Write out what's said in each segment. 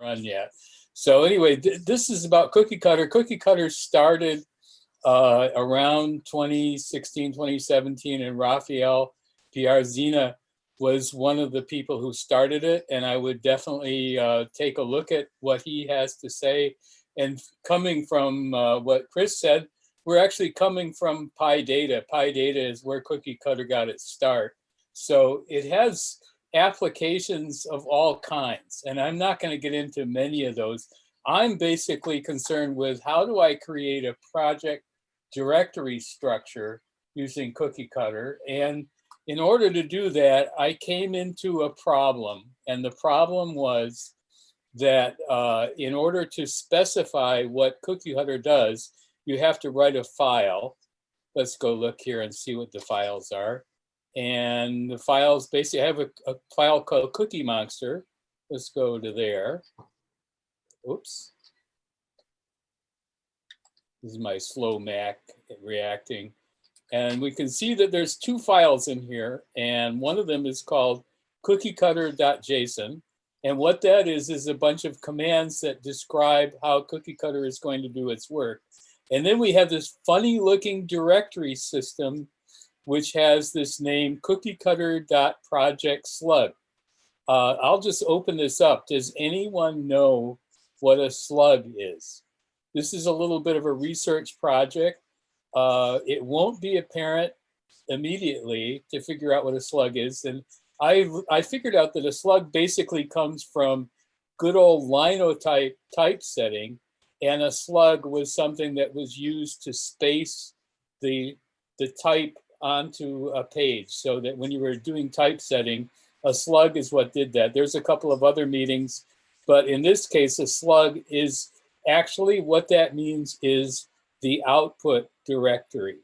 run yet. So anyway, this is about Cookiecutter. Cookiecutter started around 2016, 2017, and Raphael Piarzina was one of the people who started it. And I would definitely take a look at what he has to say. And coming from what Chris said, we're actually coming from PyData. PyData is where Cookiecutter got its start. So it has applications of all kinds. And I'm not going to get into many of those. I'm basically concerned with how do I create a project directory structure using Cookiecutter. And in order to do that, I came into a problem. And the problem was that in order to specify what Cookiecutter does, you have to write a file. Let's go look here and see what the files are. And the files basically have a file called Cookie Monster. Let's go to there. Oops. This is my slow Mac reacting. And we can see that there's two files in here. And one of them is called cookiecutter.json. And what that is a bunch of commands that describe how Cookiecutter is going to do its work. And then we have this funny looking directory system, which has this name cookiecutter.project_slug. I'll just open this up. Does anyone know what a slug is? This is a little bit of a research project. It won't be apparent immediately to figure out what a slug is. And I figured out that a slug basically comes from good old linotype typesetting, and a slug was something that was used to space the type onto a page, so that when you were doing typesetting, a slug is what did that. There's a couple of other meanings, but in this case, a slug is actually what that means is the output directory.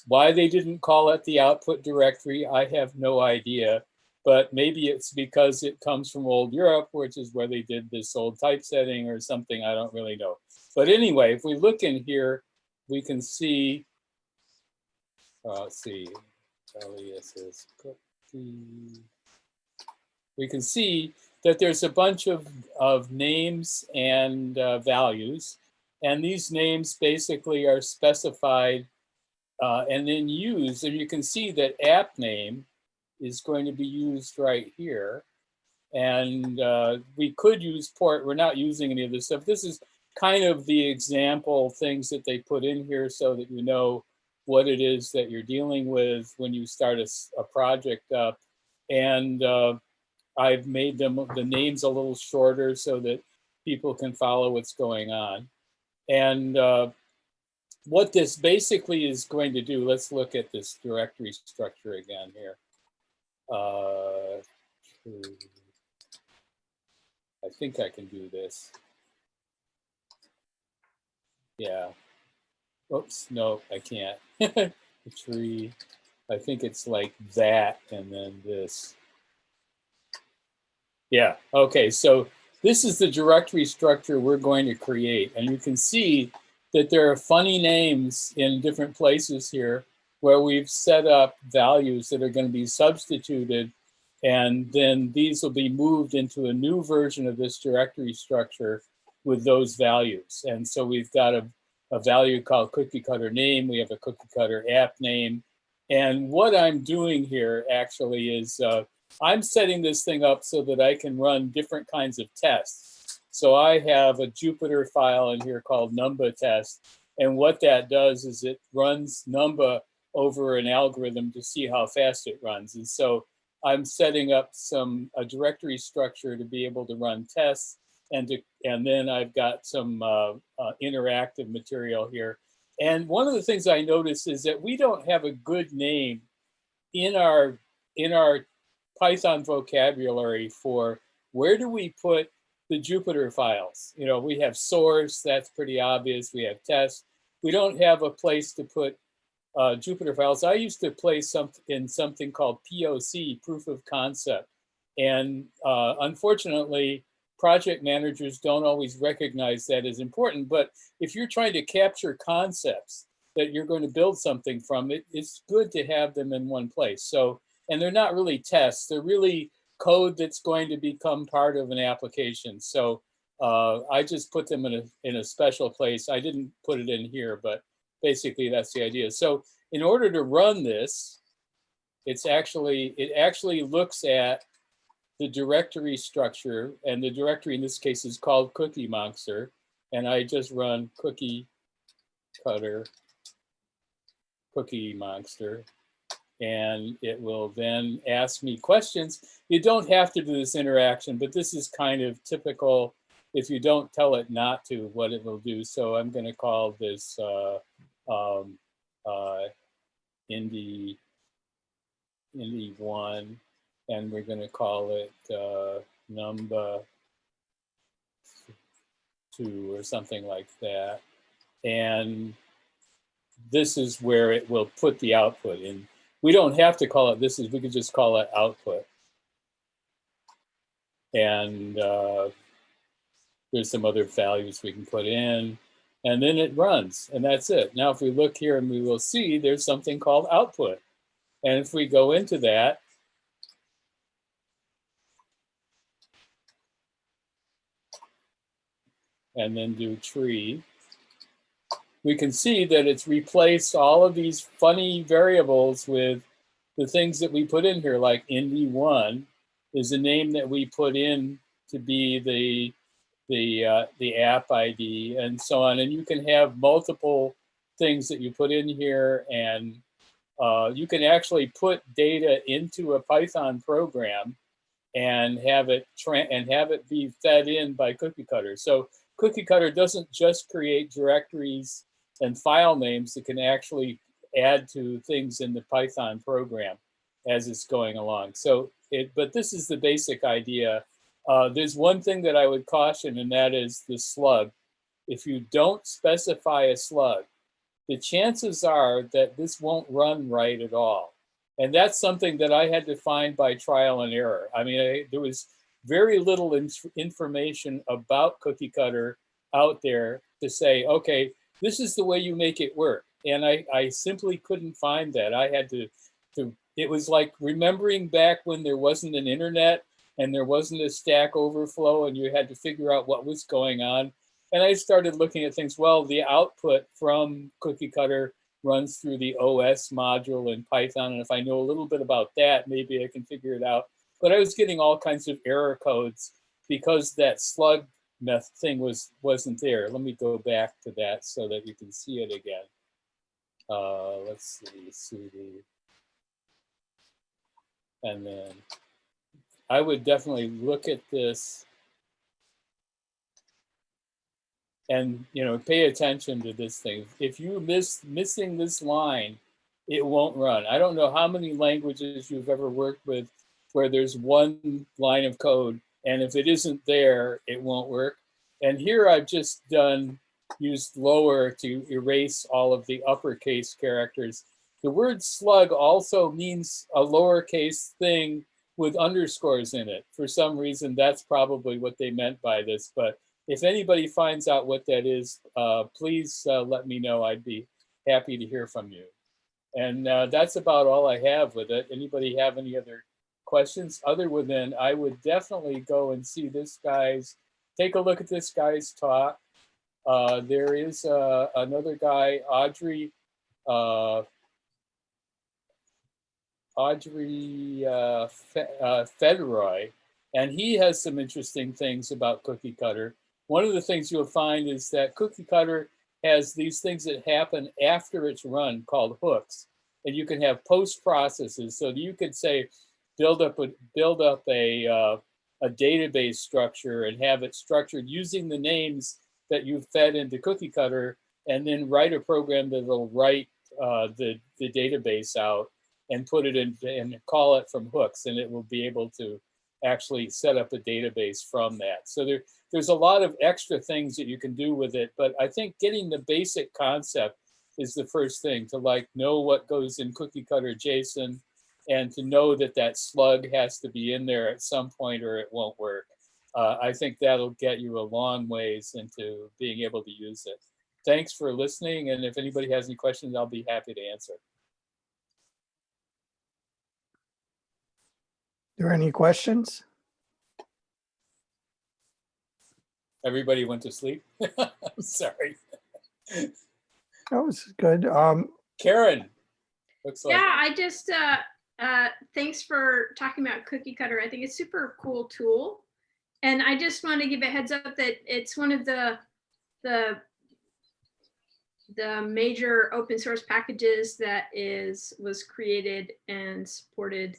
Why they didn't call it the output directory, I have no idea. But maybe it's because it comes from old Europe, which is where they did this old typesetting or something. I don't really know. But anyway, if we look in here, we can see, let's see, LESS cookie. We can see that there's a bunch of names and values. And these names basically are specified and then used. And you can see that app name is going to be used right here. And we could use port. We're not using any of this stuff. This is kind of the example things that they put in here so that you know what it is that you're dealing with when you start a project up. And I've made them the names a little shorter so that people can follow what's going on. And what this basically is going to do, let's look at this directory structure again here. I think I can do this. Yeah. Oops, no, I can't. The tree. I think it's like that and then this. Yeah, okay, so this is the directory structure we're going to create. And you can see that there are funny names in different places here where we've set up values that are going to be substituted, and then these will be moved into a new version of this directory structure with those values. And so we've got a value called Cookiecutter name, we have a Cookiecutter app name, and what I'm doing here actually is I'm setting this thing up so that I can run different kinds of tests. So I have a Jupyter file in here called numba test, and what that does is it runs numba over an algorithm to see how fast it runs. And so I'm setting up a directory structure to be able to run tests, and then I've got some interactive material here. And one of the things I noticed is that we don't have a good name in our Python vocabulary for where do we put the Jupyter files. You know, we have source, that's pretty obvious. We have test. We don't have a place to put Jupyter files. I used to play something called POC, proof of concept. And unfortunately, project managers don't always recognize that as important. But if you're trying to capture concepts that you're going to build something from, it's good to have them in one place. So, and they're not really tests, they're really code that's going to become part of an application. So I just put them in a special place. I didn't put it in here, but basically that's the idea. So in order to run this, it actually looks at the directory structure, and the directory in this case is called Cookie Monster, and I just run Cookiecutter Cookie Monster, and it will then ask me questions. You don't have to do this interaction, but this is kind of typical. If you don't tell it not to, what it will do. So I'm going to call this Indie 1, and we're going to call it number 2 or something like that. And this is where it will put the output in. We don't have to call it this, we could just call it output. And there's some other values we can put in, and then it runs, and that's it. Now, if we look here, and we will see there's something called output. And if we go into that, and then do tree, we can see that it's replaced all of these funny variables with the things that we put in here, like Indie1 is a name that we put in to be the app ID and so on. And you can have multiple things that you put in here, and you can actually put data into a Python program and have it be fed in by Cookiecutter. So Cookiecutter doesn't just create directories and file names, it can actually add to things in the Python program as it's going along. So but this is the basic idea. There's one thing that I would caution, and that is the slug. If you don't specify a slug, the chances are that this won't run right at all. And that's something that I had to find by trial and error. I mean, there was very little information about Cookiecutter out there to say, okay, this is the way you make it work. And I simply couldn't find that. I had to, it was like remembering back when there wasn't an internet and there wasn't a Stack Overflow and you had to figure out what was going on. And I started looking at things, well, the output from Cookiecutter runs through the OS module in Python. And if I know a little bit about that, maybe I can figure it out. But I was getting all kinds of error codes because that slug thing wasn't there. Let me go back to that so that you can see it again. Let's see, cd. And then I would definitely look at this and pay attention to this thing. If you missing this line, it won't run. I don't know how many languages you've ever worked with where there's one line of code, and if it isn't there, it won't work. And here I've just used lower to erase all of the uppercase characters. The word slug also means a lowercase thing with underscores in it. For some reason, that's probably what they meant by this. But if anybody finds out what that is, please let me know. I'd be happy to hear from you. And that's about all I have with it. Anybody have any other questions? Other than I would definitely go and see take a look at this guy's talk. There is another guy, Audrey Federoy, and he has some interesting things about Cookiecutter. One of the things you'll find is that Cookiecutter has these things that happen after it's run called hooks, and you can have post processes. So you could say, build up a database structure and have it structured using the names that you've fed into Cookiecutter, and then write a program that will write the database out and put it in and call it from hooks, and it will be able to actually set up a database from that. So there's a lot of extra things that you can do with it, but I think getting the basic concept is the first thing, to know what goes in Cookiecutter JSON, and to know that slug has to be in there at some point or it won't work. I think that'll get you a long ways into being able to use it. Thanks for listening, and if anybody has any questions, I'll be happy to answer. Are there any questions? Everybody went to sleep. Sorry. That was good. Karen, looks like. Yeah, I just thanks for talking about Cookiecutter. I think it's a super cool tool, and I just want to give a heads up that it's one of the major open source packages that was created and supported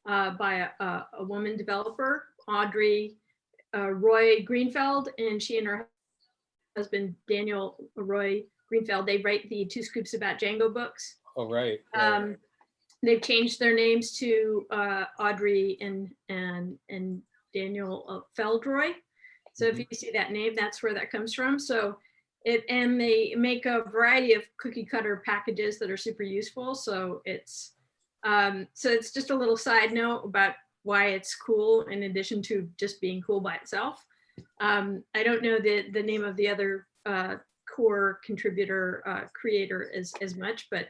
by a woman developer, Audrey Roy Greenfeld, and she and her husband Daniel Roy Greenfeld, they write the Two Scoops About Django books. Oh, right. They've changed their names to Audrey and Daniel Feldroy. So if you see that name, that's where that comes from. So and they make a variety of cookie cutter packages that are super useful. So it's just a little side note about why it's cool in addition to just being cool by itself. I don't know the name of the other core contributor creator as much, but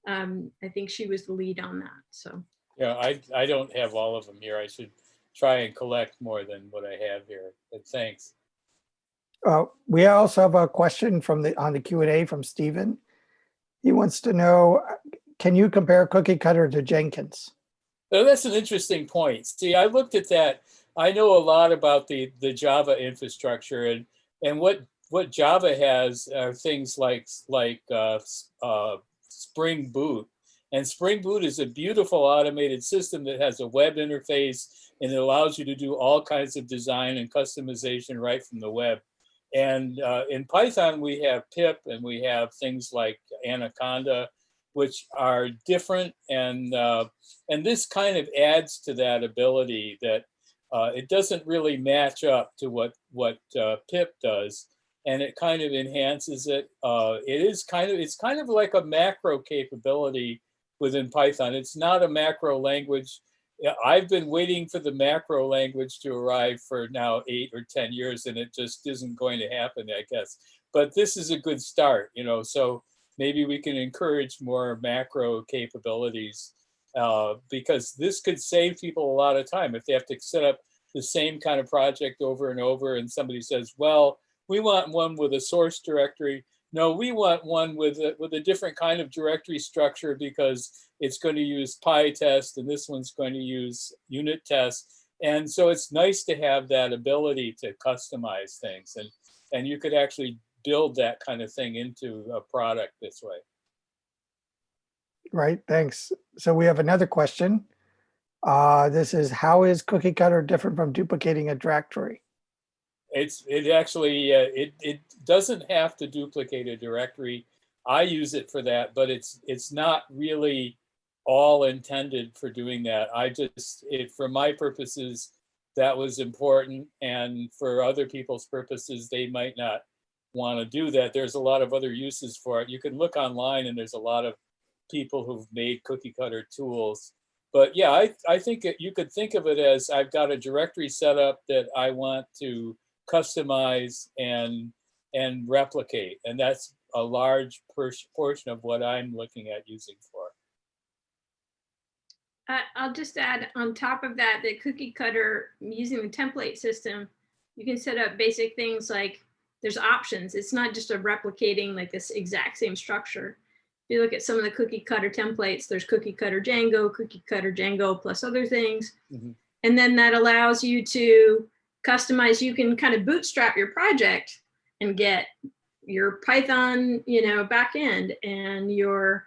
I think she was the lead on that. So yeah, I don't have all of them here. I should try and collect more than what I have here. But thanks. We also have a question on the Q&A from Stephen. He wants to know, can you compare Cookiecutter to Jenkins? So that's an interesting point. See, I looked at that. I know a lot about the Java infrastructure, and what Java has are things like Spring Boot. And Spring Boot is a beautiful automated system that has a web interface, and it allows you to do all kinds of design and customization right from the web. And in Python, we have pip, and we have things like Anaconda, which are different. And this kind of adds to that ability that it doesn't really match up to what pip does. And it kind of enhances it. It's kind of like a macro capability within Python. It's not a macro language. I've been waiting for the macro language to arrive for now 8 or 10 years, and it just isn't going to happen, I guess. But this is a good start, so maybe we can encourage more macro capabilities because this could save people a lot of time if they have to set up the same kind of project over and over, and somebody says, well, we want one with a source directory. No, we want one with a different kind of directory structure because it's going to use PyTest and this one's going to use unit test. And so it's nice to have that ability to customize things, and you could actually build that kind of thing into a product this way. Right, thanks. So we have another question. This is, how is Cookiecutter different from duplicating a directory? It actually doesn't have to duplicate a directory. I use it for that, but it's not really all intended for doing that. For my purposes, that was important, and for other people's purposes, they might not want to do that. There's a lot of other uses for it. You can look online, and there's a lot of people who've made cookie cutter tools. But yeah, I think you could think of it as, I've got a directory set up that I want to customize and replicate, and that's a large portion of what I'm looking at using for. I'll just add on top of that, the Cookiecutter, using the template system, you can set up basic things like there's options. It's not just a replicating like this exact same structure. If you look at some of the Cookiecutter templates, there's Cookiecutter Django plus other things. Mm-hmm. And then that allows you to customize. You can kind of bootstrap your project and get your Python, back end and your,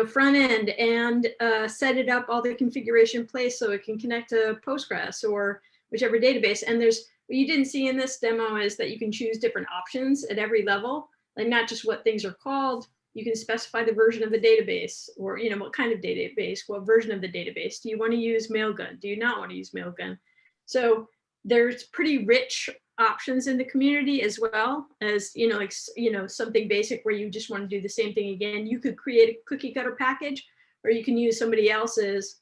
front end, and set it up all the configuration place so it can connect to Postgres or whichever database. And what you didn't see in this demo is that you can choose different options at every level, like not just what things are called. You can specify the version of the database, or what kind of database, what version of the database. Do you want to use Mailgun? Do you not want to use Mailgun? So there's pretty rich options in the community, as well as something basic where you just want to do the same thing again. You could create a cookie cutter package, or you can use somebody else's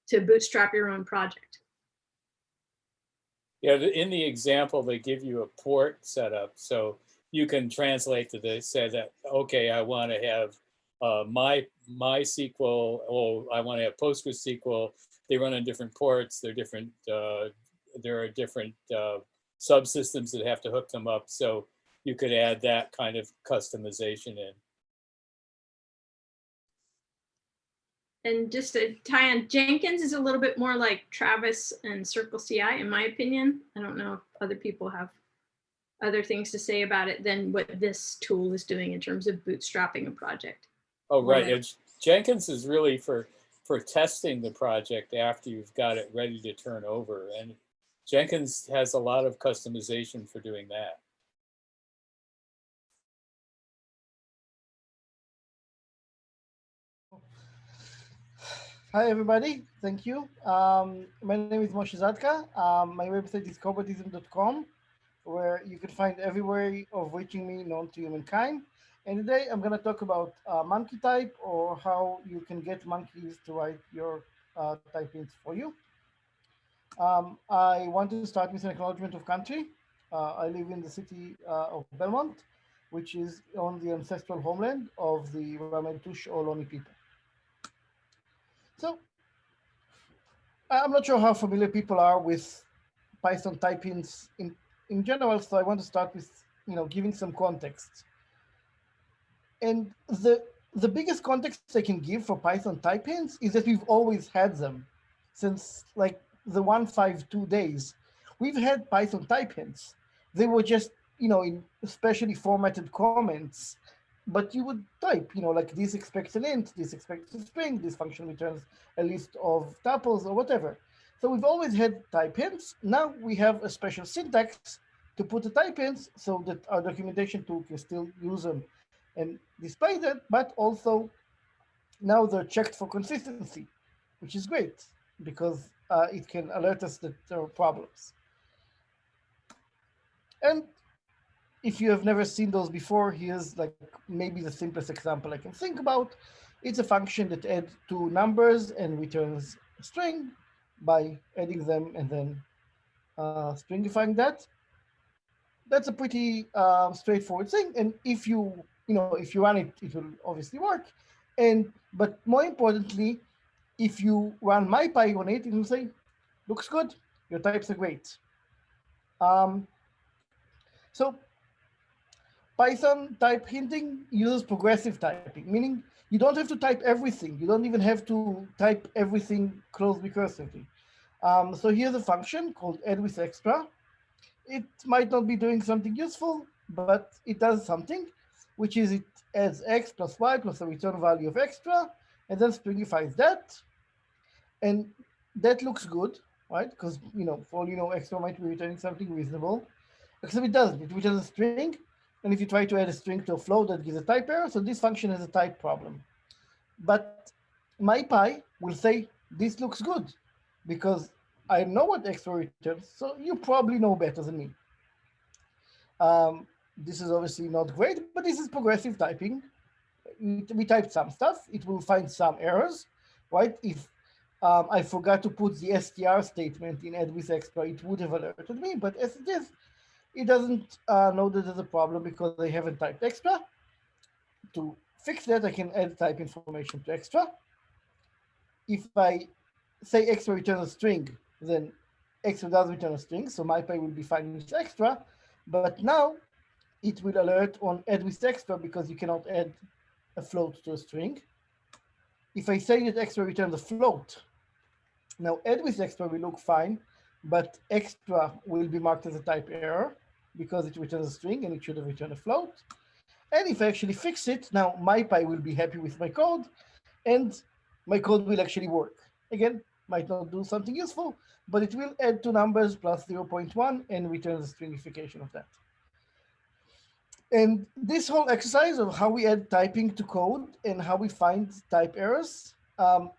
to bootstrap your own project. Yeah, in the example, they give you a port setup, so you can translate say that, okay, I want to have MySQL, I want to have PostgreSQL. They run on different ports. They're different. There are different subsystems that have to hook them up. So you could add that kind of customization in. And just to tie on, Jenkins is a little bit more like Travis and Circle CI, in my opinion. I don't know if other people have other things to say about it than what this tool is doing in terms of bootstrapping a project. Oh, right. Like, Jenkins is really for testing the project after you've got it ready to turn over. And Jenkins has a lot of customization for doing that. Hi, everybody. Thank you. My name is Moshe Zadka. My website is corporatism.com, where you can find every way of reaching me known to humankind. And today I'm going to talk about MonkeyType, or how you can get monkeys to write your typings for you. I want to start with an acknowledgement of country. I live in the city of Belmont, which is on the ancestral homeland of the Ramaytush Ohlone people. So I'm not sure how familiar people are with Python typings in general, so I want to start with giving some context. And the biggest context I can give for Python typings is that we've always had them since like the 152 days. We've had Python typings. They were just in specially formatted comments, but you would type like this expects an int, this expects a string, this function returns a list of tuples or whatever. So we've always had type hints. Now we have a special syntax to put the type hints so that our documentation tool can still use them and display that, but also now they're checked for consistency, which is great because it can alert us that there are problems. And if you have never seen those before, here's like maybe the simplest example I can think about. It's a function that adds two numbers and returns a string by adding them and then stringifying that. That's a pretty straightforward thing. And if you run it, it will obviously work. But more importantly, if you run MyPy on it, it will say, looks good, your types are great. So Python type hinting uses progressive typing, meaning you don't have to type everything. You don't even have to type everything close recursively. So here's a function called add with extra. It might not be doing something useful, but it does something, which is it adds x plus y plus a return value of extra, and then stringifies that. And that looks good, right? Because for all extra might be returning something reasonable, except it doesn't. It returns a string. And if you try to add a string to a float, that gives a type error. So this function has a type problem. But MyPy will say, this looks good because I know what extra returns. So you probably know better than me. This is obviously not great, but this is progressive typing. We typed some stuff. It will find some errors, right? If I forgot to put the str statement in add with extra, it would have alerted me. But as it is, it doesn't know that there's a problem because I haven't typed extra. To fix that, I can add type information to extra. If I say extra returns a string, then extra does return a string. So MyPy will be fine with extra. But now it will alert on add with extra because you cannot add a float to a string. If I say that extra returns a float, now add with extra will look fine, but extra will be marked as a type error because it returns a string and it should have returned a float. And if I actually fix it, now MyPy will be happy with my code and my code will actually work. Again, might not do something useful, but it will add two numbers plus 0.1 and returns a stringification of that. And this whole exercise of how we add typing to code and how we find type errors,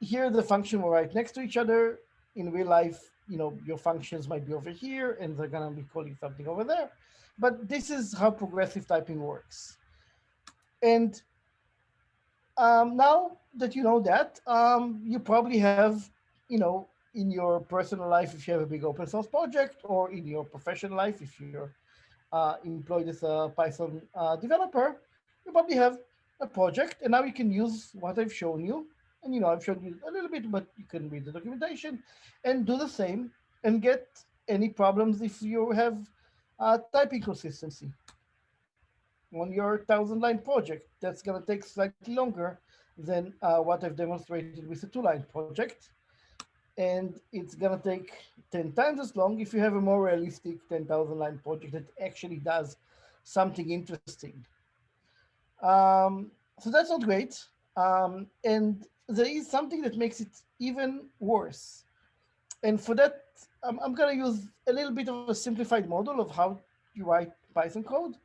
here the function will write next to each other. In real life, your functions might be over here and they're gonna be calling something over there. But this is how progressive typing works. And now that you know that, you probably have, in your personal life, if you have a big open source project, or in your professional life, if you're employed as a Python developer, you probably have a project, and now you can use what I've shown you. And I've shown you a little bit, but you can read the documentation and do the same and get any problems if you have Typing consistency. On your 1,000-line project, that's going to take slightly longer than what I've demonstrated with a 2-line project. And it's going to take 10 times as long if you have a more realistic 10,000-line project that actually does something interesting. So that's not great. And there is something that makes it even worse. And for that, I'm going to use a little bit of a simplified model of how you write Python code.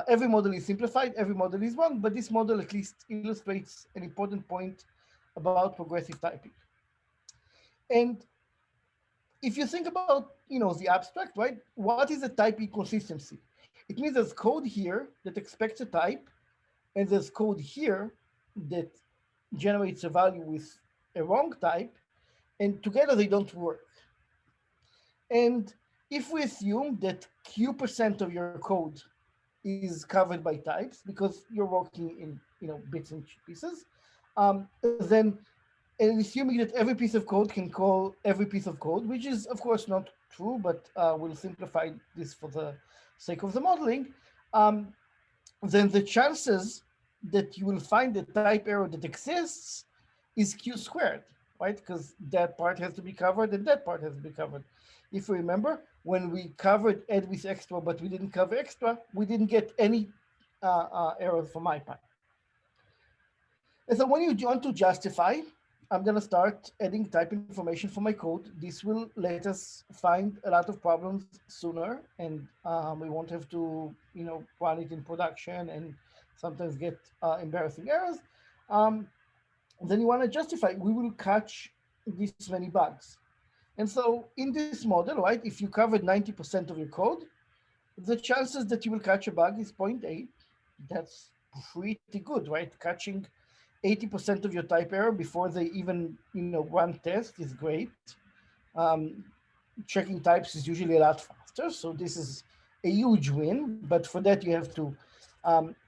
Every model is simplified, every model is wrong, but this model at least illustrates an important point about progressive typing. And if you think about, the abstract, right? What is a type inconsistency? It means there's code here that expects a type, and there's code here that generates a value with a wrong type, and together they don't work. And if we assume that Q% of your code is covered by types because you're working in bits and pieces, then and assuming that every piece of code can call every piece of code, which is of course not true, but we'll simplify this for the sake of the modeling, then the chances that you will find a type error that exists is Q squared, right? Because that part has to be covered and that part has to be covered. If you remember, when we covered add with extra, but we didn't cover extra, we didn't get any errors from MyPy. And so when you want to justify, I'm going to start adding type information for my code. This will let us find a lot of problems sooner, and we won't have to, run it in production and sometimes get embarrassing errors. Then you want to justify, we will catch this many bugs. And so in this model, right, if you covered 90% of your code, the chances that you will catch a bug is 0.8. That's pretty good, right? Catching 80% of your type error before they even, run test is great. Checking types is usually a lot faster. So this is a huge win, but for that you have to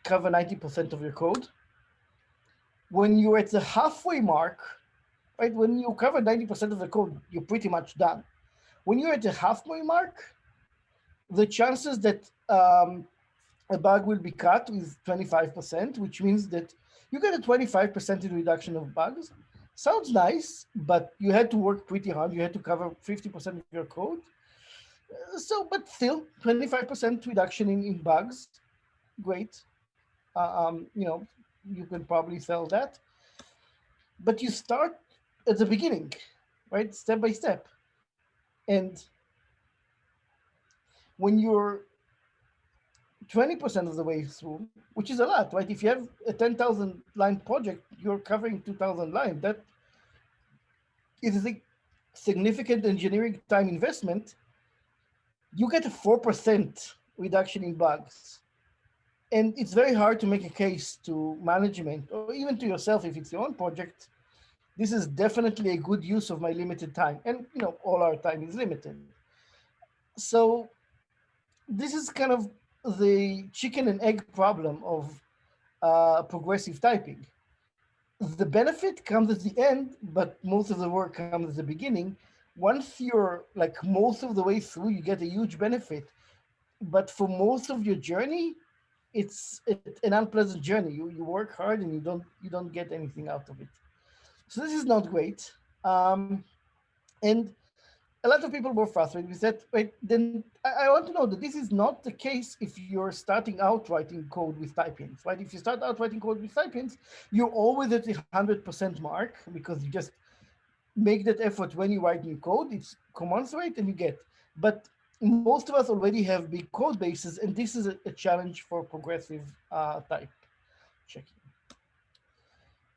cover 90% of your code. When you're at the halfway mark, right, when you cover 90% of the code, you're pretty much done. When you're at the halfway mark, the chances that a bug will be cut is 25%, which means that you get a 25% reduction of bugs. Sounds nice, but you had to work pretty hard. You had to cover 50% of your code. But still, 25% reduction in bugs, great. You can probably sell that. But you start at the beginning, right? Step by step. And when you're 20% of the way through, which is a lot, right? If you have a 10,000 line project, you're covering 2,000 lines. That is a significant engineering time investment. You get a 4% reduction in bugs. And it's very hard to make a case to management or even to yourself if it's your own project. This is definitely a good use of my limited time. And all our time is limited. So this is kind of the chicken and egg problem of progressive typing. The benefit comes at the end, but most of the work comes at the beginning. Once you're like most of the way through, you get a huge benefit. But for most of your journey, it's an unpleasant journey. You work hard and you don't get anything out of it. So this is not great. And a lot of people were frustrated with that. Right? Then I want to know that this is not the case if you're starting out writing code with type-ins, right? If you start out writing code with type-ins, you're always at the 100% mark because you just make that effort when you write new code. It's commensurate and you get. But most of us already have big code bases, and this is a challenge for progressive type checking.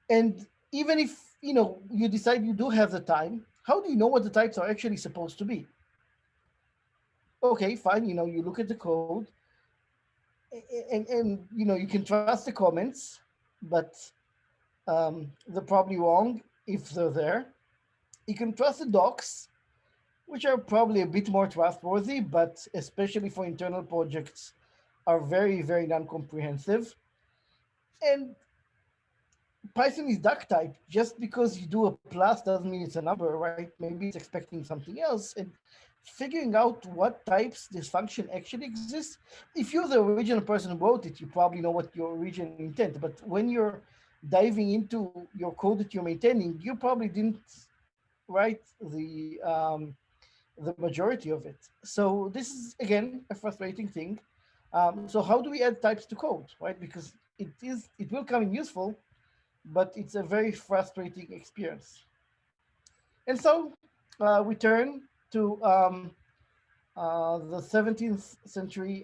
And even if you decide you do have the time, how do you know what the types are actually supposed to be? Okay, fine. You look at the code, and you can trust the comments, but they're probably wrong if they're there. You can trust the docs, which are probably a bit more trustworthy, but especially for internal projects, are very, very non-comprehensive. And Python is duck type. Just because you do a plus doesn't mean it's a number, right? Maybe it's expecting something else. And figuring out what types this function actually exists. If you're the original person who wrote it, you probably know what your original intent. But when you're diving into your code that you're maintaining, you probably didn't write the majority of it. So this is again a frustrating thing. So how do we add types to code, right? Because it will come in useful, but it's a very frustrating experience. And so we turn to the 17th century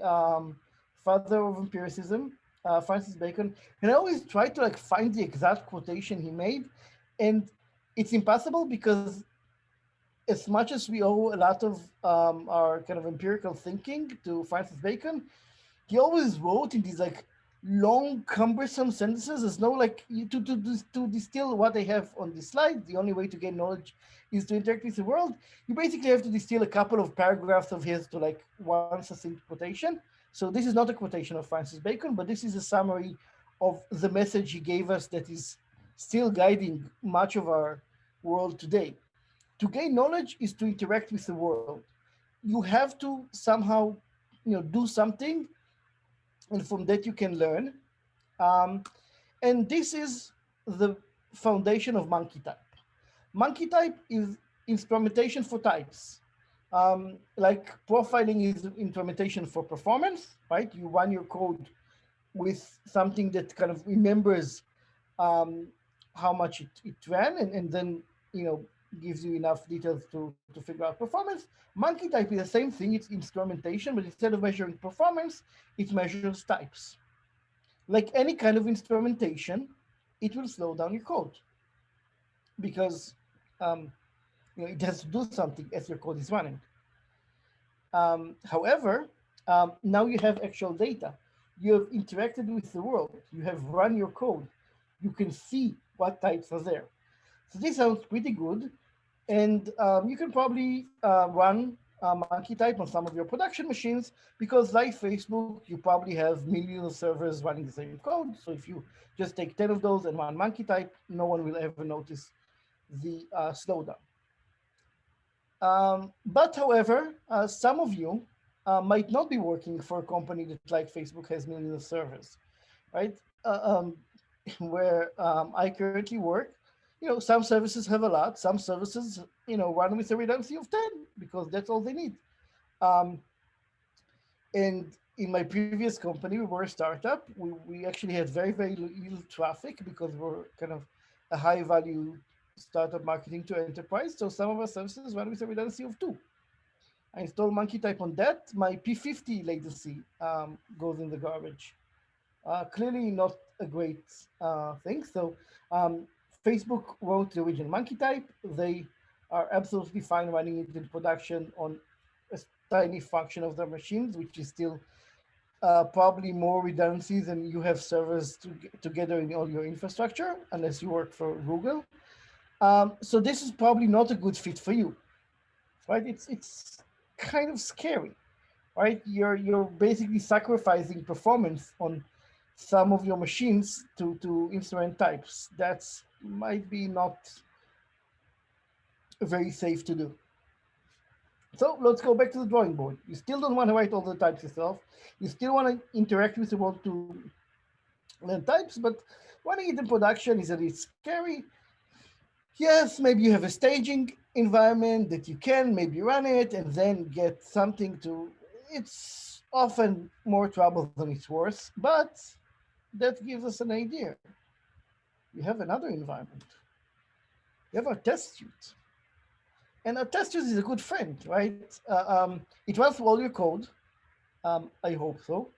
father of empiricism, Francis Bacon. And I always try to like find the exact quotation he made, and it's impossible because as much as we owe a lot of our kind of empirical thinking to Francis Bacon, he always wrote in these like long, cumbersome sentences. There's no like to distill what I have on this slide. The only way to gain knowledge is to interact with the world. You basically have to distill a couple of paragraphs of his to like one succinct quotation. So this is not a quotation of Francis Bacon, but this is a summary of the message he gave us that is still guiding much of our world today. To gain knowledge is to interact with the world. You have to somehow, do something, and from that you can learn. And this is the foundation of MonkeyType. MonkeyType is instrumentation for types. Like profiling is instrumentation for performance, right? You run your code with something that kind of remembers how much it ran, and then gives you enough details to figure out performance. MonkeyType is the same thing. It's instrumentation, but instead of measuring performance, it measures types. Like any kind of instrumentation, it will slow down your code because it has to do something as your code is running. However, now you have actual data. You have interacted with the world. You have run your code. You can see what types are there. So this sounds pretty good. And you can probably run MonkeyType on some of your production machines because like Facebook, you probably have millions of servers running the same code. So if you just take 10 of those and run MonkeyType, no one will ever notice the slowdown. But however, some of you might not be working for a company that like Facebook has millions of servers, right? Where I currently work, some services have a lot, some services, run with a redundancy of 10 because that's all they need. And in my previous company, we were a startup. We actually had very, very little traffic because we're kind of a high value startup marketing to enterprise. So some of our services run with a redundancy of 2. I install MonkeyType on that. My P50 latency goes in the garbage. Clearly not a great thing. So Facebook wrote the original MonkeyType. They are absolutely fine running it in production on a tiny fraction of their machines, which is still probably more redundancy than you have servers together in all your infrastructure, unless you work for Google. So this is probably not a good fit for you, right? It's kind of scary, right? You're basically sacrificing performance on some of your machines to instrument types. That's might be not very safe to do. So let's go back to the drawing board. You still don't want to write all the types yourself. You still want to interact with the world to learn types, but running it in production is a bit scary. Yes, maybe you have a staging environment that you can maybe run it and then get something to, it's often more trouble than it's worth, but that gives us an idea. You have another environment. You have a test suite. And a test suite is a good friend, right? It runs through all your code. I hope so.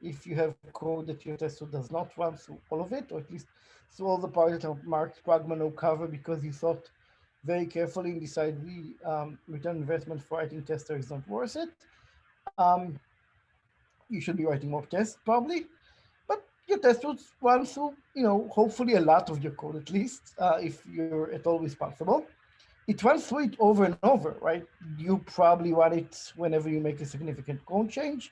If you have code that your test suite does not run through all of it, or at least through all the parts that are marked Pragma no cover because you thought very carefully and decided the return investment for writing tester is not worth it. You should be writing more tests probably, but your test would run through, hopefully a lot of your code at least, if you're at all responsible. It runs through it over and over, right? You probably run it whenever you make a significant code change.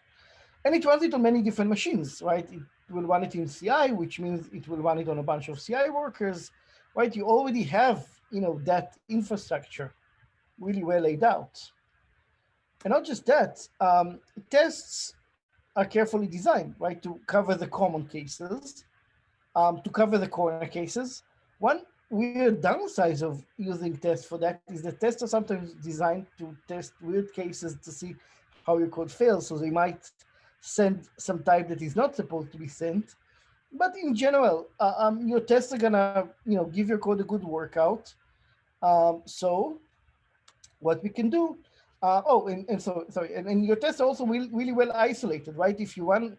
And it runs it on many different machines, right? It will run it in CI, which means it will run it on a bunch of CI workers, right? You already have, that infrastructure really well laid out. And not just that, tests are carefully designed, right, to cover the common cases, to cover the corner cases. One weird downside of using tests for that is that tests are sometimes designed to test weird cases to see how your code fails. So they might send some type that is not supposed to be sent. But in general, your tests are gonna, give your code a good workout. So what we can do, and your tests are also really well isolated, right? If you run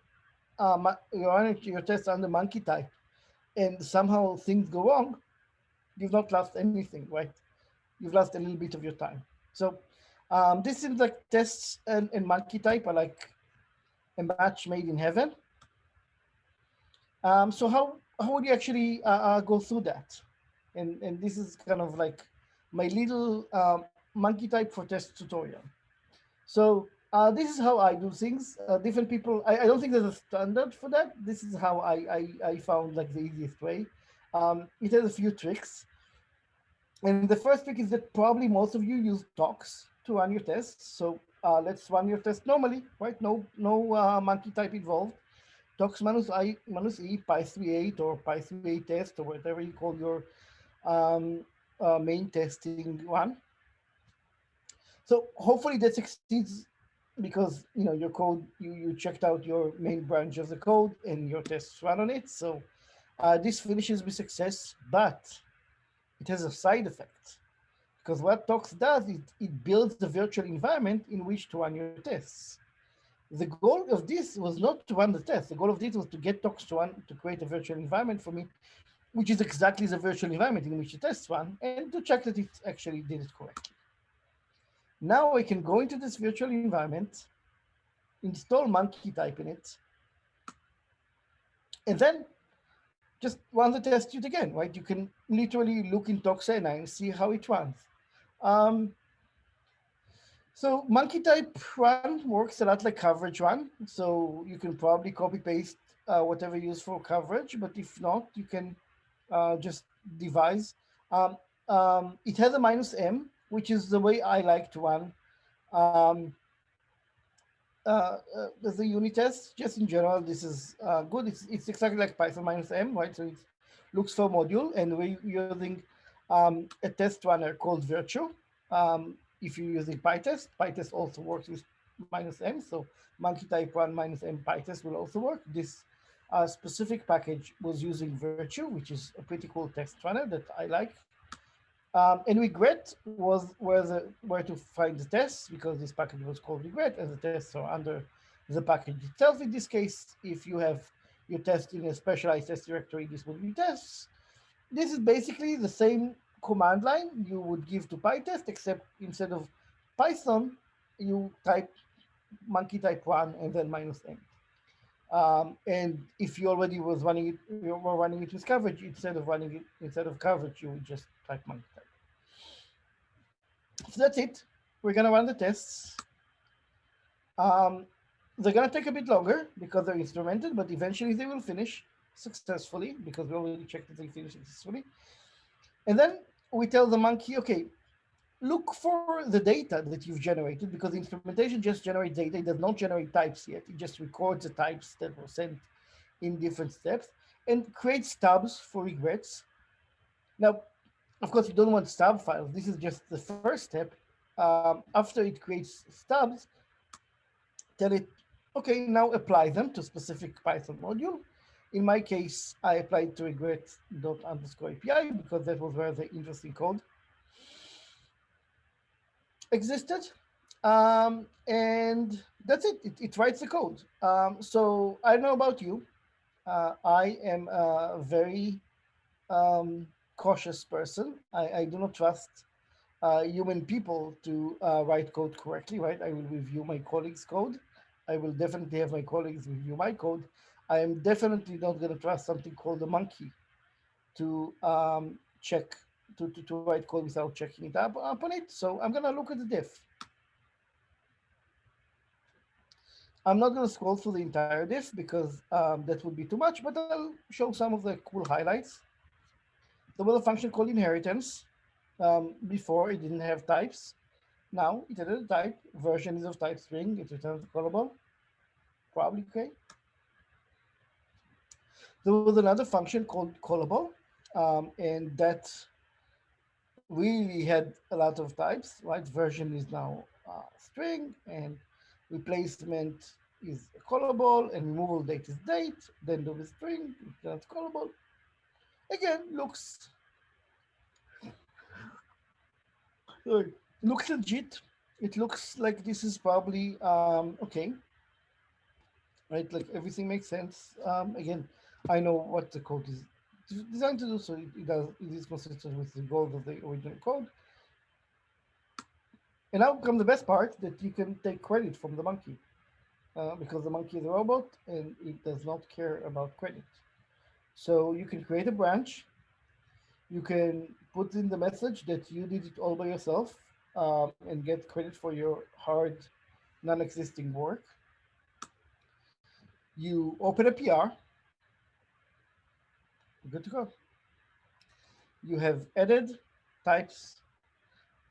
your tests under MonkeyType and somehow things go wrong, you've not lost anything, right? You've lost a little bit of your time. So this seems like tests and MonkeyType are like a match made in heaven. So how would you actually go through that? And this is kind of like my little MonkeyType for test tutorial. So this is how I do things. Different people, I don't think there's a standard for that. This is how I found like the easiest way. It has a few tricks. And the first trick is that probably most of you use talks to run your tests. So let's run your test normally, right? No MonkeyType involved. Talks -e, py38 or py38 test or whatever you call your main testing one. So hopefully that succeeds because your code, you checked out your main branch of the code and your tests run on it. So this finishes with success, but it has a side effect. Because what Tox does is it builds the virtual environment in which to run your tests. The goal of this was not to run the test. The goal of this was to get Tox to create a virtual environment for me, which is exactly the virtual environment in which the tests run, and to check that it actually did it correctly. Now I can go into this virtual environment, install MonkeyType in it, and then just run the test suite again, right? You can literally look in Toxa and see how it runs. So MonkeyType run works a lot like coverage run. So you can probably copy paste whatever you use for coverage, but if not, you can just devise. It has a -m, which is the way I like to run the unit test. Just in general, this is good. It's exactly like Python -m, right? So it looks for module, and we're using a test runner called Virtue. If you're using PyTest, PyTest also works with -m. So MonkeyType run -m PyTest will also work. This specific package was using Virtue, which is a pretty cool test runner that I like. And regret was where to find the tests, because this package was called regret, and the tests are under the package itself. In this case, if you have your test in a specialized test directory, this will be tests. This is basically the same command line you would give to PyTest, except instead of Python, you type MonkeyType run and then -m. And if you already were running it with coverage, instead of coverage, you would just type MonkeyType. So that's it. We're gonna run the tests. They're gonna take a bit longer because they're instrumented, but eventually they will finish successfully because we already checked that they finished successfully. And then we tell the monkey, okay, look for the data that you've generated, because instrumentation just generates data. It does not generate types yet. It just records the types that were sent in different steps and creates stubs for regrets. Now, of course, you don't want stub files. This is just the first step. After it creates stubs, tell it, okay, now apply them to specific Python module. In my case, I applied to regret._API because that was where the interesting code existed. And that's it. It writes the code. So I don't know about you. I am a very cautious person. I do not trust human people to write code correctly, right? I will review my colleagues' code. I will definitely have my colleagues review my code. I am definitely not going to trust something called a monkey to check, to write code without checking it up on it. So I'm going to look at the diff. I'm not going to scroll through the entire diff because that would be too much, but I'll show some of the cool highlights. There was a function called inheritance. Before it didn't have types. Now it added a type. Version is of type string. It returns callable. Probably okay. There was another function called callable, and that really had a lot of types, right? Version is now string, and replacement is callable, and removal date is date. Then there is string, that's callable. Again, looks legit. It looks like this is probably okay, right? Like everything makes sense. Again, I know what the code is designed to do, so it is consistent with the goals of the original code. And now comes the best part, that you can take credit from the monkey, because the monkey is a robot and it does not care about credit. So you can create a branch. You can put in the message that you did it all by yourself, and get credit for your hard, non-existing work. You open a PR, good to go. You have added types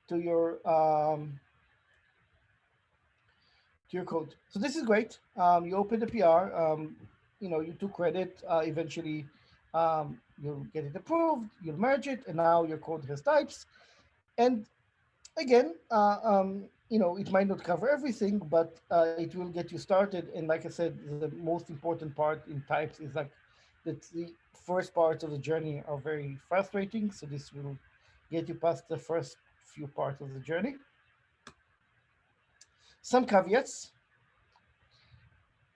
to your code. So this is great. You open the PR, you took credit. Eventually, you'll get it approved. You'll merge it, and now your code has types. And again, it might not cover everything, but it will get you started. And like I said, the most important part in types is like that the first parts of the journey are very frustrating. So this will get you past the first few parts of the journey. Some caveats.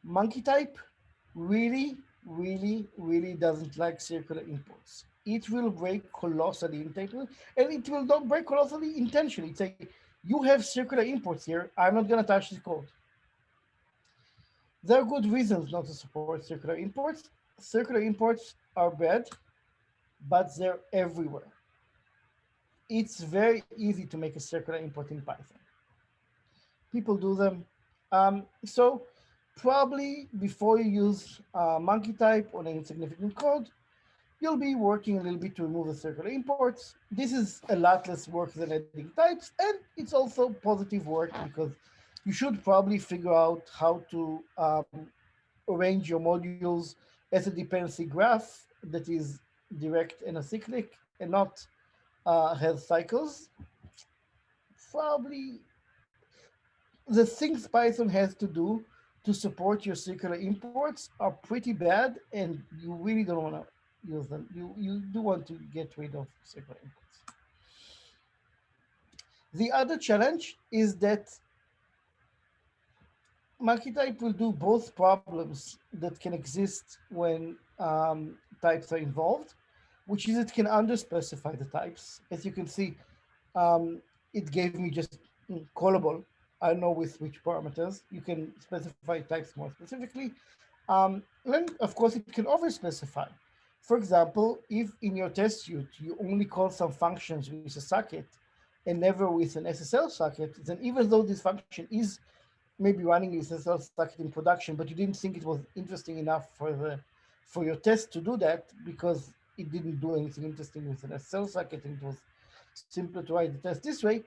MonkeyType really, really, really doesn't like circular imports. It will break colossally intentionally, and it will not break colossally intentionally. It's like, you have circular imports here. I'm not going to touch this code. There are good reasons not to support circular imports. Circular imports are bad, but they're everywhere. It's very easy to make a circular import in Python. People do them. So probably before you use MonkeyType on any significant code, you'll be working a little bit to remove the circular imports. This is a lot less work than adding types, and it's also positive work because you should probably figure out how to arrange your modules as a dependency graph that is direct and acyclic and not has cycles. Probably the things Python has to do to support your circular imports are pretty bad, and you really don't want to use them. You do want to get rid of circular imports. The other challenge is that MonkeyType will do both problems that can exist when types are involved, which is it can underspecify the types. As you can see, it gave me just callable. I know with which parameters. You can specify types more specifically. And of course, it can overspecify. For example, if in your test suite, you only call some functions with a socket and never with an SSL socket, then even though this function is maybe running with SSL socket in production, but you didn't think it was interesting enough for your test to do that because it didn't do anything interesting with an SSL socket and it was simpler to write the test this way,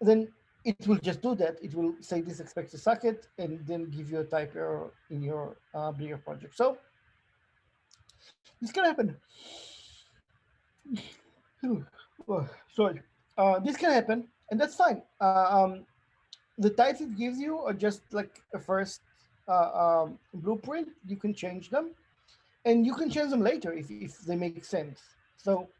then it will just do that. It will say this expects a socket and then give you a type error in your bigger project. So this can happen. Sorry. This can happen, and that's fine. The types it gives you are just like a first blueprint. You can change them, and you can change them later if they make sense. So,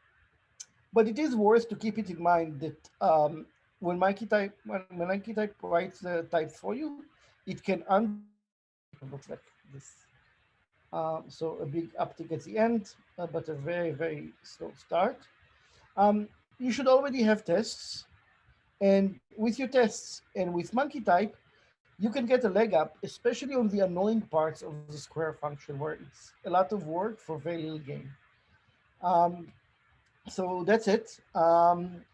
but it is worth to keep it in mind that when MonkeyType writes the types for you, it can looks like this. So a big uptick at the end, but a very, very slow start. You should already have tests. And with your tests and with MonkeyType, you can get a leg up, especially on the annoying parts of the square function where it's a lot of work for very little gain. So that's it. I'm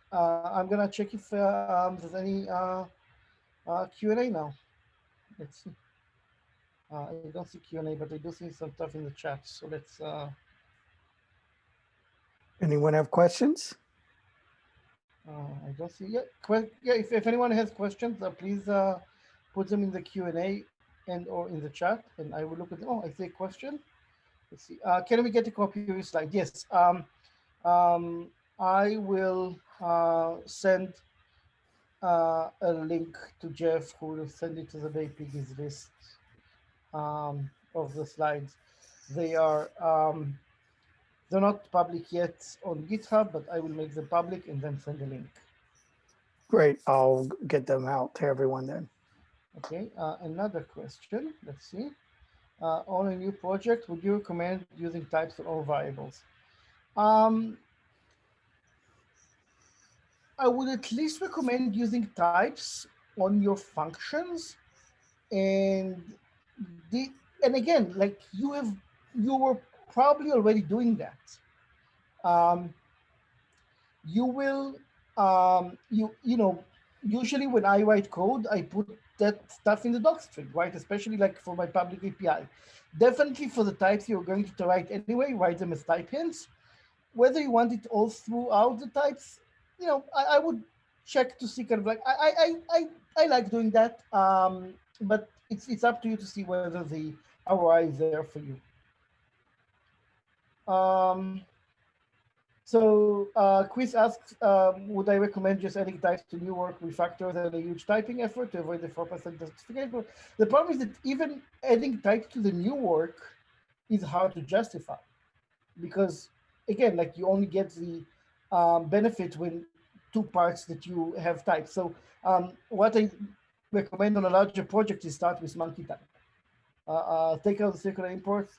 gonna check if there's any Q&A now. Let's see. I don't see Q&A, but I do see some stuff in the chat. So let's. Anyone have questions? I don't see. Yeah, yeah. If anyone has questions, please put them in the Q&A and or in the chat, and I will look at them. Oh, I see a question. Let's see. Can we get a copy of your slide? Yes. I will send a link to Jeff, who will send it to the BayPiggies list of the slides. They are they're not public yet on GitHub, but I will make them public and then send a link. Great. I'll get them out to everyone then. Okay. Another question. Let's see. On a new project, would you recommend using types on all variables? I would at least recommend using types on your functions, and again, like you were probably already doing that. You will you know, usually when I write code, I put that stuff in the doc string, right? Especially like for my public API. Definitely for the types you're going to write anyway, write them as type hints. Whether you want it all throughout the types, you know, I would check to see kind of like I like doing that, but it's up to you to see whether the ROI is there for you. Chris asks, would I recommend just adding types to new work refactor than a huge typing effort to avoid the 4% justification? The problem is that even adding types to the new work is hard to justify, because again, like you only get the benefit when two parts that you have types. So what I recommend on a larger project is start with MonkeyType. Take out the circular imports,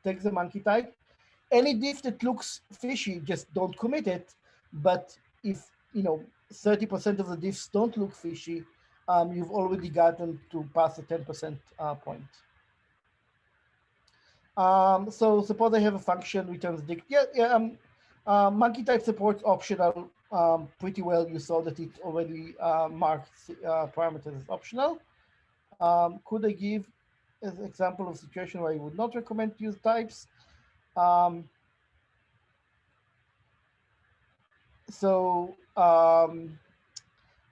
take the MonkeyType. Any diff that looks fishy, just don't commit it. But if 30% of the diffs don't look fishy, you've already gotten to pass the 10% point. So suppose I have a function returns dict. MonkeyType supports optional pretty well. You saw that it already marked parameters as optional. Could I give an example of situation where I would not recommend to use types? I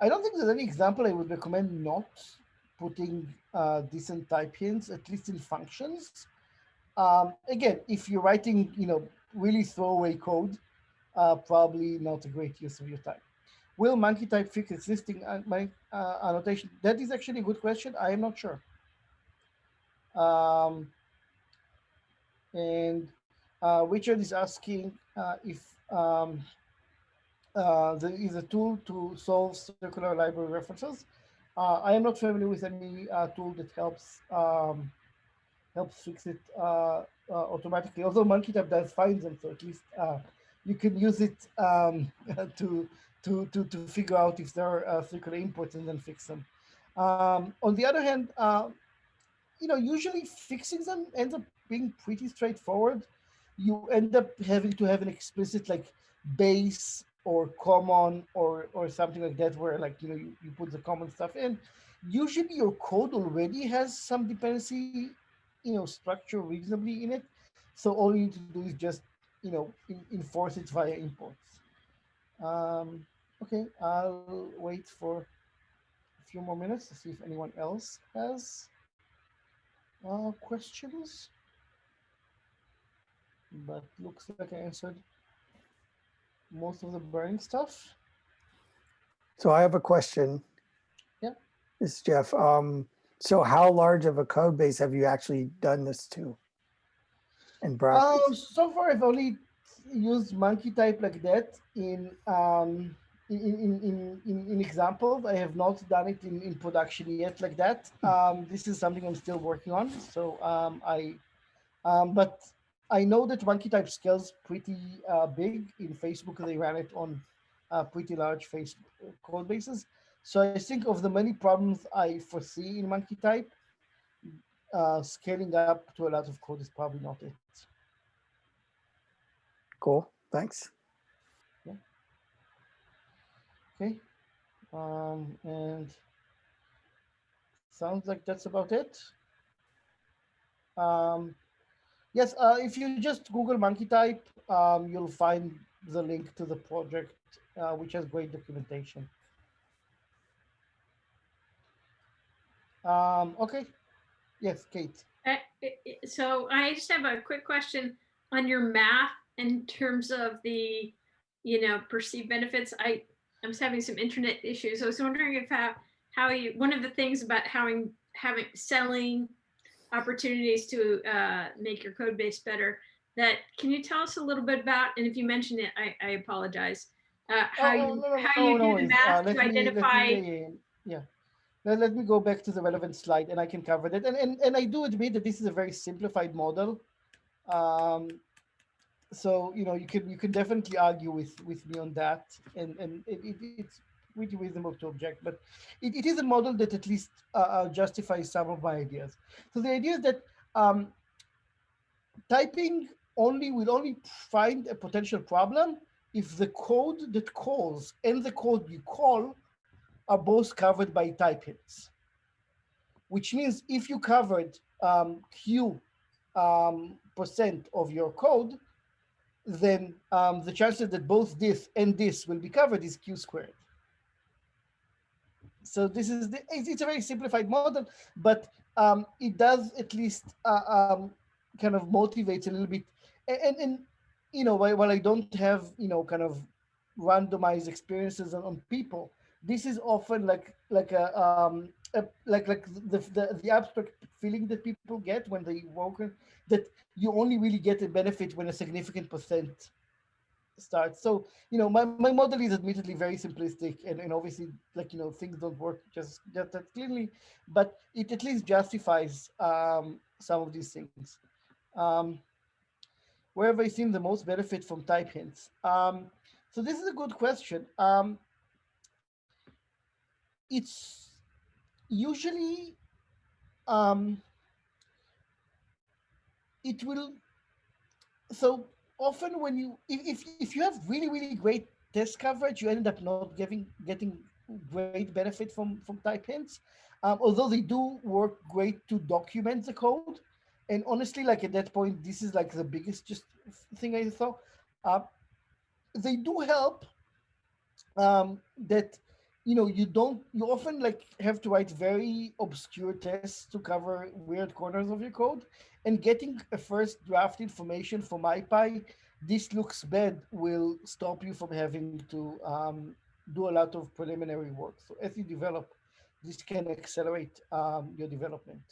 don't think there's any example I would recommend not putting decent type hints, at least in functions. Again, if you're writing, really throwaway code, probably not a great use of your time. Will MonkeyType fix existing annotation? That is actually a good question. I am not sure. And Richard is asking if there is a tool to solve circular library references. I am not familiar with any tool that helps fix it automatically. Although MonkeyType does find them, so at least you can use it to figure out if there are circular imports and then fix them. On the other hand, usually fixing them ends up being pretty straightforward. You end up having to have an explicit like base or common or something like that, where like you put the common stuff in. Usually your code already has some dependency structure reasonably in it, so all you need to do is just enforce it via imports. Okay, I'll wait for a few more minutes to see if anyone else has questions, but looks like I answered most of the burning stuff. So I have a question. Yeah. It's Jeff. So how large of a code base have you actually done this to in practice? So far, I've only used MonkeyType like that in examples. I have not done it in production yet like that. This is something I'm still working on. So but I know that MonkeyType scales pretty big. In Facebook, they ran it on pretty large Facebook code bases. So I think of the many problems I foresee in MonkeyType, scaling up to a lot of code is probably not it. Cool, thanks. Yeah. Okay, and sounds like that's about it. Yes, if you just Google MonkeyType, you'll find the link to the project, which has great documentation. Okay. Yes, Kate. So I just have a quick question on your math in terms of the, perceived benefits. I'm just having some internet issues. I was wondering if how you, one of the things about having selling opportunities to make your code base better, that can you tell us a little bit about, and if you mention it, I apologize, how you do the math to identify. Yeah. Let me go back to the relevant slide and I can cover that. And I do admit that this is a very simplified model. So you can definitely argue with me on that, and it's pretty reasonable to object, but it is a model that at least justifies some of my ideas. So the idea is that typing will only find a potential problem if the code that calls and the code you call are both covered by type hints. Which means if you covered Q percent of your code, then the chances that both this and this will be covered is Q squared. So this is it's a very simplified model, but it does at least kind of motivates a little bit. And while I don't have kind of randomized experiences on people, this is often like the abstract feeling that people get when they work that you only really get a benefit when a significant percent starts. So my model is admittedly very simplistic, and obviously things don't work just that clearly, but it at least justifies some of these things. Where have I seen the most benefit from type hints? So this is a good question. It's usually it will. So often when if you have really great test coverage, you end up not getting great benefit from type hints, although they do work great to document the code. And honestly, like at that point, this is like the biggest just thing I saw. They do help that you often like have to write very obscure tests to cover weird corners of your code, and getting a first draft information from MyPy, this looks bad, will stop you from having to do a lot of preliminary work. So as you develop, this can accelerate your development.